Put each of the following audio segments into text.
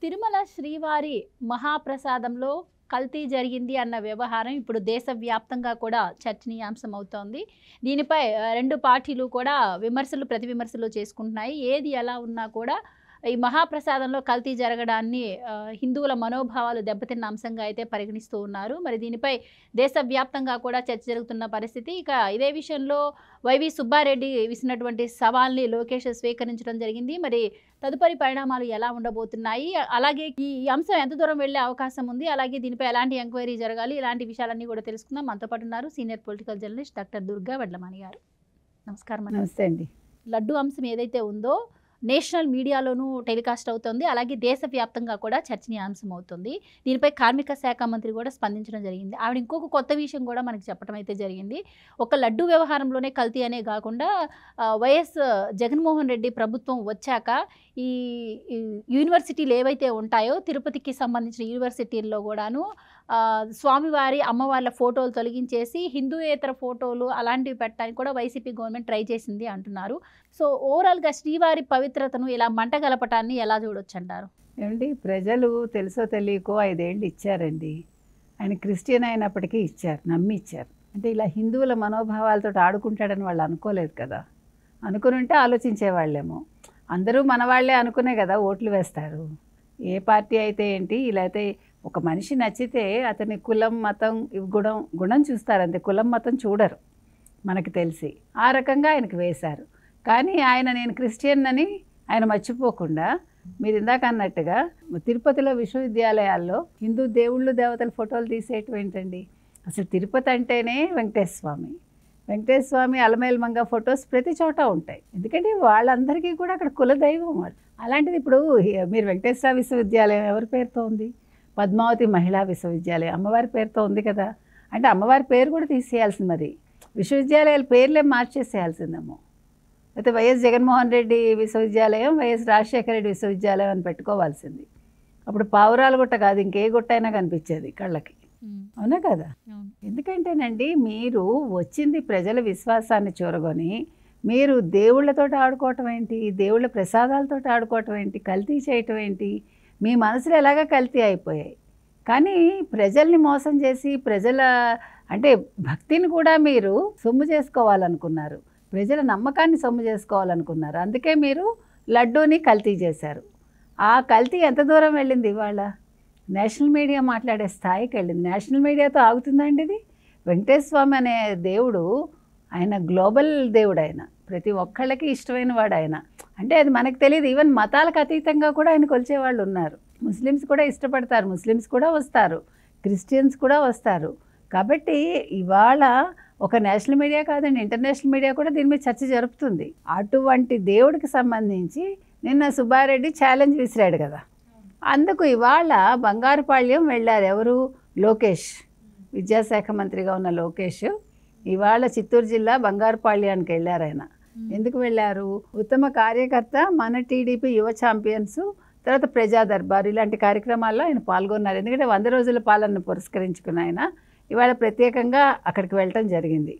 తిరుమల శ్రీవారి మహాప్రసాదంలో కల్తీ జరిగింది అన్న వ్యవహారం ఇప్పుడు దేశవ్యాప్తంగా కూడా చర్చనీయాంశం అవుతోంది. దీనిపై రెండు పార్టీలు కూడా విమర్శలు ప్రతి విమర్శలు చేసుకుంటున్నాయి. ఏది ఎలా ఉన్నా కూడా ఈ మహాప్రసాదంలో కల్తీ జరగడాన్ని హిందువుల మనోభావాలు దెబ్బతిన్న అంశంగా అయితే పరిగణిస్తూ ఉన్నారు. మరి దీనిపై దేశవ్యాప్తంగా కూడా చర్చ జరుగుతున్న పరిస్థితి. ఇక ఇదే విషయంలో వైవి సుబ్బారెడ్డి విసినటువంటి సవాల్ని లోకేష్ స్వీకరించడం జరిగింది. మరి తదుపరి పరిణామాలు ఎలా ఉండబోతున్నాయి, అలాగే ఈ అంశం ఎంత దూరం వెళ్ళే అవకాశం ఉంది, అలాగే దీనిపై ఎలాంటి ఎంక్వైరీ జరగాలి, ఇలాంటి విషయాలన్నీ కూడా తెలుసుకుందాం. మనతో పాటు ఉన్నారు senior political journalist doctor Durga Vadlamani గారు. నమస్కారం. నమస్తే అండి. లడ్డు అంశం ఏదైతే ఉందో నేషనల్ మీడియాలోనూ టెలికాస్ట్ అవుతుంది, అలాగే దేశవ్యాప్తంగా కూడా చర్చనీయాంశం అవుతుంది. దీనిపై కార్మిక శాఖ మంత్రి కూడా స్పందించడం జరిగింది. ఆవిడ ఇంకొక కొత్త విషయం కూడా మనకి చెప్పడం అయితే జరిగింది. ఒక లడ్డు వ్యవహారంలోనే కల్తీ అనే కాకుండా వైఎస్ జగన్మోహన్ రెడ్డి ప్రభుత్వం వచ్చాక ఈ యూనివర్సిటీలు ఏవైతే ఉంటాయో తిరుపతికి సంబంధించిన యూనివర్సిటీల్లో కూడాను స్వామివారి అమ్మవార్ల ఫోటోలు తొలగించేసి హిందూయేతర ఫోటోలు అలాంటివి పెట్టడానికి కూడా వైసీపీ గవర్నమెంట్ ట్రై చేసింది అంటున్నారు. సో ఓవరాల్గా శ్రీవారి పవిత్రతను ఇలా మంటగలపటాన్ని ఎలా చూడొచ్చు అంటారు? ఏమండి, ప్రజలు తెలుసో తెలియకో 5 ఏళ్ళు ఇచ్చారండి. ఆయన క్రిస్టియన్ అయినప్పటికీ ఇచ్చారు, నమ్మి ఇచ్చారు. అంటే ఇలా హిందువుల మనోభావాలతో ఆడుకుంటాడని వాళ్ళు అనుకోలేదు కదా. అనుకుని ఉంటే ఆలోచించేవాళ్ళేమో. అందరూ మన వాళ్ళే అనుకునే కదా ఓట్లు వేస్తారు. ఏ పార్టీ అయితే ఏంటి, ఇలా అయితే ఒక మనిషి నచ్చితే అతని కులం మతం గుణం చూస్తారు, అంతే. కులం మతం చూడరు మనకు తెలిసి. ఆ రకంగా ఆయనకు వేశారు. కానీ ఆయన నేను క్రిస్టియన్ అని ఆయన మర్చిపోకుండా మీరు ఇందాక అన్నట్టుగా తిరుపతిలో విశ్వవిద్యాలయాల్లో హిందూ దేవుళ్ళు దేవతల ఫోటోలు తీసేయటం ఏంటండి? అసలు తిరుపతి అంటేనే వెంకటేశ్వర స్వామి అలమేల్మంగ ఫొటోస్ ప్రతి చోట ఉంటాయి. ఎందుకంటే వాళ్ళందరికీ కూడా అక్కడ కులదైవం వాళ్ళు. అలాంటిది ఇప్పుడు మీరు వెంకటేశ్వర విశ్వవిద్యాలయం ఎవరి పేరుతో ఉంది? పద్మావతి మహిళా విశ్వవిద్యాలయం అమ్మవారి పేరుతో ఉంది కదా. అంటే అమ్మవారి పేరు కూడా తీసేయాల్సింది. మరి విశ్వవిద్యాలయాల పేర్లే మార్చేసేయాల్సిందేమో. అయితే వైఎస్ జగన్మోహన్ రెడ్డి విశ్వవిద్యాలయం, వైఎస్ రాజశేఖర రెడ్డి విశ్వవిద్యాలయం అని పెట్టుకోవాల్సింది. అప్పుడు పావురాల గుట్ట కాదు, ఇంకే గుట్ట అయినా కనిపించేది కళ్ళకి. అవునా కదా? ఎందుకంటేనండి, మీరు వచ్చింది ప్రజల విశ్వాసాన్ని చూరగొని మీరు దేవుళ్ళతో ఆడుకోవటం ఏంటి, దేవుళ్ళ ప్రసాదాలతో ఆడుకోవటం ఏంటి, కల్తీ చేయటం ఏంటి? మీ మనసులో ఎలాగ కల్తీ అయిపోయాయి. కానీ ప్రజల్ని మోసం చేసి ప్రజల అంటే భక్తిని కూడా మీరు సొమ్ము చేసుకోవాలనుకున్నారు, ప్రజల నమ్మకాన్ని సొమ్ము చేసుకోవాలనుకున్నారు. అందుకే మీరు లడ్డూని కల్తీ చేశారు. ఆ కల్తీ ఎంత దూరం వెళ్ళింది? ఇవాళ నేషనల్ మీడియా మాట్లాడే స్థాయికి వెళ్ళింది. నేషనల్ మీడియాతో ఆగుతుందండి ఇది? వెంకటేశ్వర స్వామి అనే దేవుడు ఆయన గ్లోబల్ దేవుడు. ఆయన ప్రతి ఒక్కళ్ళకి ఇష్టమైన వాడు ఆయన. అంటే అది మనకు తెలియదు. ఈవెన్ మతాలకు అతీతంగా కూడా ఆయన కొలిచేవాళ్ళు ఉన్నారు. ముస్లిమ్స్ కూడా ఇష్టపడతారు, ముస్లిమ్స్ కూడా వస్తారు, క్రిస్టియన్స్ కూడా వస్తారు. కాబట్టి ఇవాళ ఒక నేషనల్ మీడియా కాదండి, ఇంటర్నేషనల్ మీడియా కూడా దీని మీద చర్చ జరుపుతుంది. అటువంటి దేవుడికి సంబంధించి నిన్న సుబ్బారెడ్డి ఛాలెంజ్ విసిరాడు కదా. అందుకు ఇవాళ బంగారుపాళ్యం వెళ్ళారు. ఎవరు? లోకేష్, విద్యాశాఖ మంత్రిగా ఉన్న లోకేష్ ఇవాళ చిత్తూరు జిల్లా బంగారుపాళ్యానికి వెళ్ళారు. ఆయన ఎందుకు వెళ్ళారు? ఉత్తమ కార్యకర్త, మన టీడీపీ యువ ఛాంపియన్స్, తర్వాత ప్రజా దర్బార్ ఇలాంటి కార్యక్రమాల్లో ఆయన పాల్గొన్నారు. ఎందుకంటే 100 రోజుల పాలనను పురస్కరించుకున్న ఆయన ఇవాళ ప్రత్యేకంగా అక్కడికి వెళ్ళటం జరిగింది.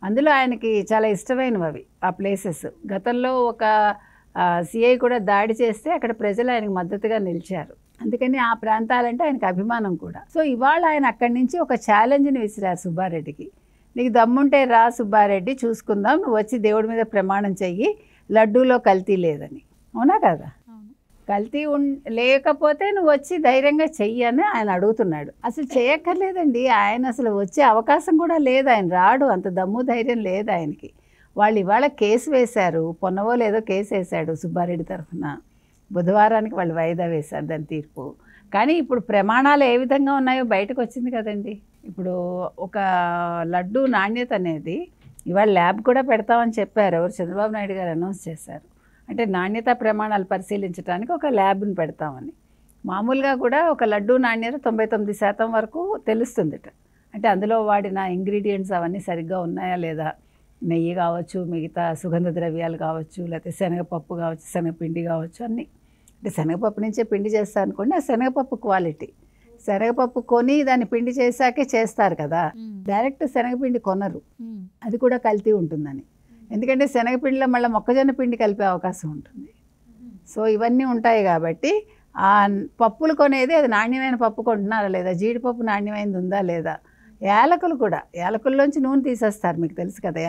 అందులో ఆయనకి చాలా ఇష్టమైనవి అవి ఆ ప్లేసెస్. గతంలో ఒక సిఐ కూడా దాడి చేస్తే అక్కడ ప్రజలు ఆయనకు మద్దతుగా నిలిచారు. అందుకని ఆ ప్రాంతాలంటే ఆయనకు అభిమానం కూడా. సో ఇవాళ ఆయన అక్కడి నుంచి ఒక ఛాలెంజ్ని విసిరారు సుబ్బారెడ్డికి. నీకు దమ్ముంటే రా సుబ్బారెడ్డి, చూసుకుందాం, నువ్వు వచ్చి దేవుడి మీద ప్రమాణం చెయ్యి లడ్డూలో కల్తీ లేదని. అవునా కదా? కల్తీ లేకపోతే నువ్వు వచ్చి ధైర్యంగా చెయ్యి అని ఆయన అడుగుతున్నాడు. అసలు చేయక్కర్లేదండి, ఆయన అసలు వచ్చే అవకాశం కూడా లేదు. ఆయన రాడు, అంత దమ్ము ధైర్యం లేదు ఆయనకి. వాళ్ళు ఇవాళ కేసు వేశారు, పొన్నవో లేదో కేసు వేశాడు సుబ్బారెడ్డి తరఫున. బుధవారానికి వాళ్ళు వాయిదా వేశారు దాని తీర్పు. కానీ ఇప్పుడు ప్రమాణాలు ఏ విధంగా ఉన్నాయో బయటకు వచ్చింది కదండి. ఇప్పుడు ఒక లడ్డు నాణ్యత అనేది ఇవాళ ల్యాబ్ కూడా పెడతామని చెప్పారు. ఎవరు? చంద్రబాబు నాయుడు గారు అనౌన్స్ చేశారు. అంటే నాణ్యత ప్రమాణాలు పరిశీలించడానికి ఒక ల్యాబ్ని పెడతామని. మామూలుగా కూడా ఒక లడ్డు నాణ్యత 99% వరకు తెలుస్తుందిట. అంటే అందులో వాడిన ఇంగ్రీడియంట్స్ అవన్నీ సరిగ్గా ఉన్నాయా లేదా, నెయ్యి కావచ్చు, మిగతా సుగంధ ద్రవ్యాలు కావచ్చు, లేకపోతే శనగపప్పు కావచ్చు, శనగపిండి కావచ్చు, అన్నీ. అంటే శనగపప్పు నుంచే పిండి చేస్తారు అనుకోండి, ఆ శనగపప్పు క్వాలిటీ. శనగపప్పు కొని దాన్ని పిండి చేశాకే చేస్తారు కదా, డైరెక్ట్ శనగపిండి కొనరు. అది కూడా కల్తీ ఉంటుందని. ఎందుకంటే శనగపిండిలో మళ్ళీ మొక్కజొన్న పిండి కలిపే అవకాశం ఉంటుంది. సో ఇవన్నీ ఉంటాయి కాబట్టి ఆ పప్పులు కొనేది అది నాణ్యమైన పప్పు కొంటున్నారా లేదా, జీడిపప్పు నాణ్యమైనది ఉందా లేదా, యాలకులు కూడా, యాలకుల్లోంచి నూనె తీసేస్తారు, మీకు తెలుసు కదా,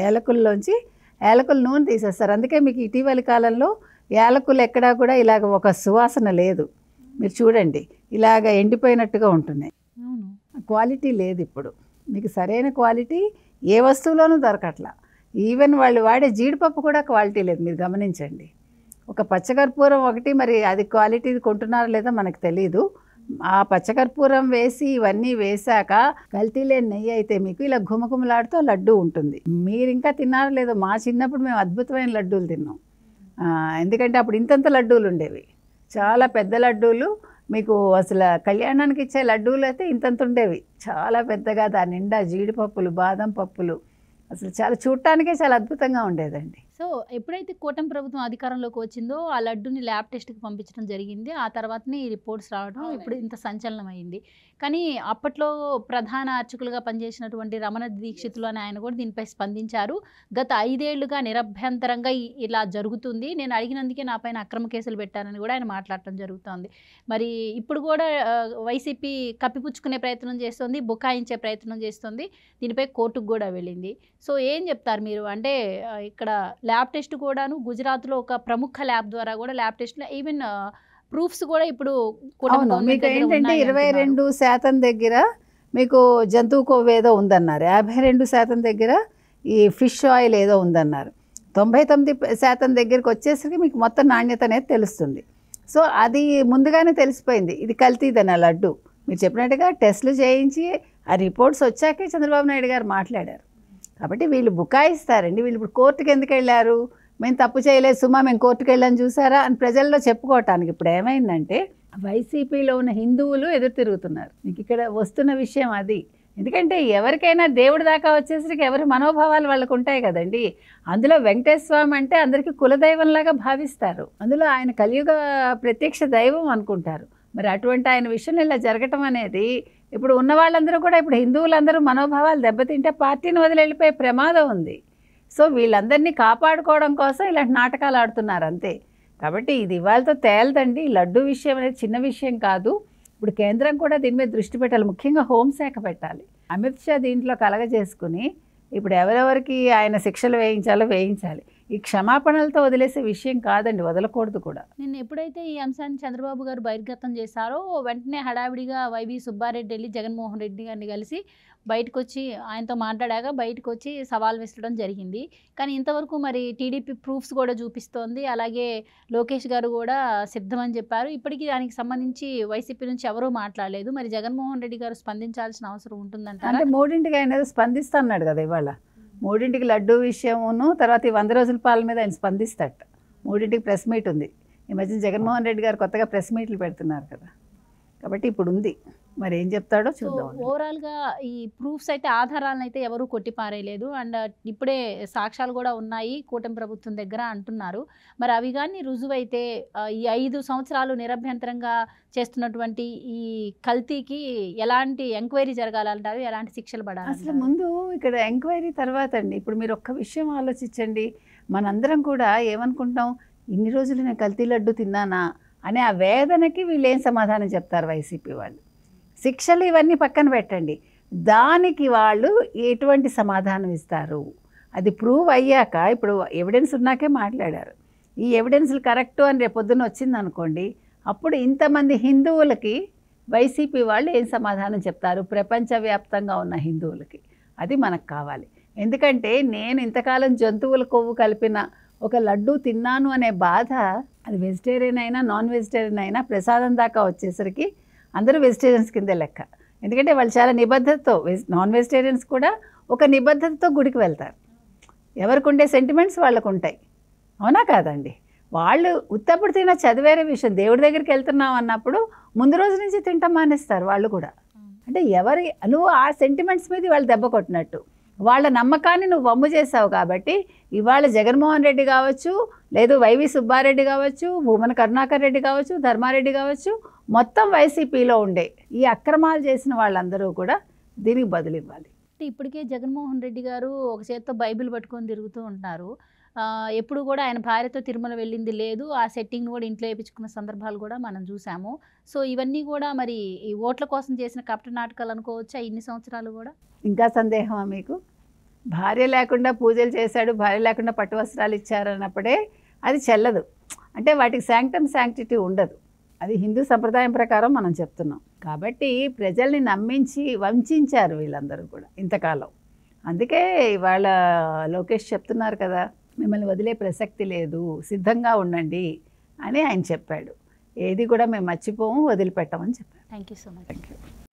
యాలకుల్లోంచి యాలకుల నూనె తీసేస్తారు. అందుకే మీకు ఇటీవలి కాలంలో యాలకులు ఎక్కడా కూడా ఇలాగ ఒక సువాసన లేదు. మీరు చూడండి, ఇలాగ ఎండిపోయినట్టుగా ఉంటున్నాయి. క్వాలిటీ లేదు ఇప్పుడు, మీకు సరైన క్వాలిటీ ఏ వస్తువులోనూ దొరకట్లా. ఈవెన్ వాళ్ళు వాడే జీడిపప్పు కూడా క్వాలిటీ లేదు, మీరు గమనించండి. ఒక పచ్చకర్పూరం ఒకటి, మరి అది క్వాలిటీ కొంటున్నారో లేదో మనకు తెలీదు. ఆ పచ్చకర్పూరం వేసి ఇవన్నీ వేశాక కల్తీ లేని నెయ్యి అయితే మీకు ఇలా ఘుమఘుమలాడుతూ లడ్డు ఉంటుంది. మీరు ఇంకా తిన్నారో లేదో, మా చిన్నప్పుడు మేము అద్భుతమైన లడ్డూలు తిన్నాం. ఎందుకంటే అప్పుడు ఇంతంత లడ్డూలు ఉండేవి, చాలా పెద్ద లడ్డూలు. మీకు అసలు కళ్యాణానికి ఇచ్చే లడ్డూలు అయితే ఇంతంత ఉండేవి, చాలా పెద్దగా, దాని నిండా జీడిపప్పులు, బాదం పప్పులు, అసలు చాలా చూడటానికే చాలా అద్భుతంగా ఉండేదండి. సో ఎప్పుడైతే కూటమి ప్రభుత్వం అధికారంలోకి వచ్చిందో ఆ లడ్డుని ల్యాబ్ టెస్ట్కి పంపించడం జరిగింది. ఆ తర్వాతనే ఈ రిపోర్ట్స్ రావడం ఇప్పుడు ఇంత సంచలనం అయింది. కానీ అప్పట్లో ప్రధాన అర్చకులుగా పనిచేసినటువంటి రమణ దీక్షితులు అని ఆయన కూడా దీనిపై స్పందించారు. గత 5 ఏళ్లుగా నిరభ్యంతరంగా ఇలా జరుగుతుంది, నేను అడిగినందుకే నా పైన అక్రమ కేసులు పెట్టారని కూడా ఆయన మాట్లాడటం జరుగుతోంది. మరి ఇప్పుడు కూడా వైసీపీ కప్పిపుచ్చుకునే ప్రయత్నం చేస్తుంది, బుకాయించే ప్రయత్నం చేస్తుంది, దీనిపై కోర్టుకు కూడా వెళ్ళింది. సో ఏం చెప్తారు మీరు? అంటే ఇక్కడ ల్యాబ్ టెస్ట్ కూడాను గుజరాత్లో ఒక ప్రముఖ ల్యాబ్ ద్వారా కూడా ల్యాబ్ టెస్ట్లో ఈవెన్ ప్రూఫ్స్ కూడా ఇప్పుడు మీకు ఏంటంటే 22% దగ్గర మీకు జంతువు కొవ్వు ఏదో ఉందన్నారు, 52% దగ్గర ఈ ఫిష్ ఆయిల్ ఏదో ఉందన్నారు, 99% దగ్గరికి వచ్చేసరికి మీకు మొత్తం నాణ్యత అనేది తెలుస్తుంది. సో అది ముందుగానే తెలిసిపోయింది, ఇది కల్తీదన్న లడ్డు. మీరు చెప్పినట్టుగా టెస్టులు చేయించి ఆ రిపోర్ట్స్ వచ్చాకే చంద్రబాబు నాయుడు గారు మాట్లాడారు. కాబట్టి వీళ్ళు బుకాయిస్తారండి. వీళ్ళు ఇప్పుడు కోర్టుకు ఎందుకు వెళ్ళారు, మేము తప్పు చేయలేదు సుమా, మేము కోర్టుకు వెళ్ళాను చూసారా అని ప్రజల్లో చెప్పుకోవటానికి. ఇప్పుడు ఏమైందంటే వైసీపీలో ఉన్న హిందువులు ఎదురు తిరుగుతున్నారు. మీకు ఇక్కడ వస్తున్న విషయం అది. ఎందుకంటే ఎవరికైనా దేవుడి దాకా వచ్చేసరికి ఎవరి మనోభావాలు వాళ్ళకు ఉంటాయి కదండి. అందులో వెంకటేశ్వర స్వామి అంటే అందరికీ కులదైవంలాగా భావిస్తారు, అందులో ఆయన కలియుగ ప్రత్యక్ష దైవం అనుకుంటారు. మరి అటువంటి ఆయన విషయంలో ఇలా జరగటం అనేది, ఇప్పుడు ఉన్న వాళ్ళందరూ కూడా, ఇప్పుడు హిందువులందరూ మనోభావాలు దెబ్బతింటే పార్టీని వదిలి వెళ్ళిపోయే ప్రమాదం ఉంది. సో వీళ్ళందరినీ కాపాడుకోవడం కోసం ఇలాంటి నాటకాలు ఆడుతున్నారు అంతే. కాబట్టి ఇది ఇవాళతో తేలదండి. లడ్డు విషయం అనేది చిన్న విషయం కాదు. ఇప్పుడు కేంద్రం కూడా దీని మీద దృష్టి పెట్టాలి, ముఖ్యంగా హోంశాఖ పెట్టాలి. అమిత్ షా దీంట్లో కలగజేసుకుని ఇప్పుడు ఎవరెవరికి ఆయన శిక్షలు వేయించాలో వేయించాలి. ఈ క్షమాపణలతో వదిలేసే విషయం కాదండి, వదలకూడదు కూడా. నిన్న ఎప్పుడైతే ఈ అంశాన్ని చంద్రబాబు గారు బహిర్గతం చేశారో వెంటనే హడావిడిగా వైవి సుబ్బారెడ్డి వెళ్ళి జగన్మోహన్ రెడ్డి గారిని కలిసి బయటకు వచ్చి ఆయనతో మాట్లాడాక బయటకు వచ్చి సవాల్ విసరడం జరిగింది. కానీ ఇంతవరకు మరి టీడీపీ ప్రూఫ్స్ కూడా చూపిస్తోంది, అలాగే లోకేష్ గారు కూడా సిద్ధమని చెప్పారు. ఇప్పటికీ దానికి సంబంధించి వైసీపీ నుంచి ఎవరూ మాట్లాడలేదు. మరి జగన్మోహన్ రెడ్డి గారు స్పందించాల్సిన అవసరం ఉంటుందంట. అంటే 3ంటికి ఆయన స్పందిస్తున్నాడు కదా ఇవాళ, 3ంటికి లడ్డు విషయమును తర్వాత ఈ 100 రోజుల పాలన మీద ఆయన స్పందిస్తాట. 3ంటికి ప్రెస్ మీట్ ఉంది. ఈ మధ్య జగన్మోహన్ రెడ్డి గారు కొత్తగా ప్రెస్ మీట్లు పెడుతున్నారు కదా, కాబట్టి ఇప్పుడు ఉంది, మరి ఏం చెప్తాడో చూద్దాం. ఓవరాల్గా ఈ ప్రూఫ్స్ అయితే, ఆధారాలను అయితే ఎవరూ కొట్టిపారేయలేదు. అండ్ ఇప్పుడే సాక్ష్యాలు కూడా ఉన్నాయి కూటమి ప్రభుత్వం దగ్గర అంటున్నారు. మరి అవి కానీ రుజువైతే ఈ 5 సంవత్సరాలు నిరభ్యంతరంగా చేస్తున్నటువంటి ఈ కల్తీకి ఎలాంటి ఎంక్వైరీ జరగాలంటారు, ఎలాంటి శిక్షలు పడాలి? అసలు ముందు ఇక్కడ ఎంక్వైరీ తర్వాత అండి. ఇప్పుడు మీరు ఒక్క విషయం ఆలోచించండి, మనందరం కూడా ఏమనుకుంటాం, ఇన్ని రోజులు నేను కల్తీ లడ్డు తిన్నానా అనే ఆ వేదనకి వీళ్ళు ఏం సమాధానం చెప్తారు వైసీపీ వాళ్ళు. శిక్షలు ఇవన్నీ పక్కన పెట్టండి, దానికి వాళ్ళు ఎటువంటి సమాధానం ఇస్తారు? అది ప్రూవ్ అయ్యాక, ఇప్పుడు ఎవిడెన్స్ ఉన్నాకే మాట్లాడారు. ఈ ఎవిడెన్స్లు కరెక్టు అని రేపొద్దున వచ్చింది అనుకోండి, అప్పుడు ఇంతమంది హిందువులకి వైసీపీ వాళ్ళు ఏం సమాధానం చెప్తారు ప్రపంచవ్యాప్తంగా ఉన్న హిందువులకి? అది మనకు కావాలి. ఎందుకంటే నేను ఇంతకాలం జంతువుల కొవ్వు కలిపిన ఒక లడ్డు తిన్నాను అనే బాధ, అది వెజిటేరియన్ అయినా నాన్ వెజిటేరియన్ అయినా ప్రసాదం దాకా వచ్చేసరికి అందరూ వెజిటేరియన్స్ కిందే లెక్క. ఎందుకంటే వాళ్ళు చాలా నిబద్ధతతో, నాన్ వెజిటేరియన్స్ కూడా ఒక నిబద్ధతతో గుడికి వెళ్తారు. ఎవరికి ఉండే సెంటిమెంట్స్ వాళ్ళకు ఉంటాయి, అవునా కాదండి? వాళ్ళు ఉత్తప్పుడు తిన చదివేరే విషయం, దేవుడి దగ్గరికి వెళ్తున్నాం అన్నప్పుడు ముందు రోజు నుంచి తింటాం మానేస్తారు వాళ్ళు కూడా. అంటే నువ్వు ఆ సెంటిమెంట్స్ మీద వాళ్ళు దెబ్బ కొట్టినట్టు, వాళ్ళ నమ్మకాన్ని నువ్వు వమ్ము చేసావు. కాబట్టి ఇవాళ జగన్మోహన్ రెడ్డి కావచ్చు, లేదు వైవి సుబ్బారెడ్డి కావచ్చు, భూమన కరుణాకర్ రెడ్డి కావచ్చు, ధర్మారెడ్డి కావచ్చు, మొత్తం వైసీపీలో ఉండే ఈ అక్రమాలు చేసిన వాళ్ళందరూ కూడా దీనికి బదులు ఇవ్వాలి. ఇప్పటికే జగన్మోహన్ రెడ్డి గారు ఒక చేత్తో బైబిల్ పట్టుకొని తిరుగుతూ ఉంటారు. ఎప్పుడు కూడా ఆయన భార్యతో తిరుమల వెళ్ళింది లేదు. ఆ సెట్టింగ్‌ని కూడా ఇంట్లో ఏపించుకున్న సందర్భాలు కూడా మనం చూసాము. సో, ఇవన్నీ కూడా మరి ఈ ఓట్ల కోసం చేసిన కపట నాటకాలు అనుకోవచ్చా ఇన్ని సంవత్సరాలు కూడా? ఇంకా సందేహమా మీకు? భార్య లేకుండా పూజలు చేశాడు, భార్య లేకుండా పట్టు వస్త్రాలు ఇచ్చారన్నప్పుడే అది చెల్లదు. అంటే వాటికి శాంక్టిటీ ఉండదు. అది హిందూ సంప్రదాయం ప్రకారం మనం చెప్తున్నాం. కాబట్టి ప్రజల్ని నమ్మించి వంచారు వీళ్ళందరూ కూడా ఇంతకాలం. అందుకే ఇవాళ లోకేష్ చెప్తున్నారు కదా, మిమ్మల్ని వదిలే ప్రసక్తి లేదు, సిద్ధంగా ఉండండి అని ఆయన చెప్పాడు. ఏది కూడా మేము మర్చిపోము, వదిలిపెట్టమని చెప్పాడు. Thank you so much. Thank you.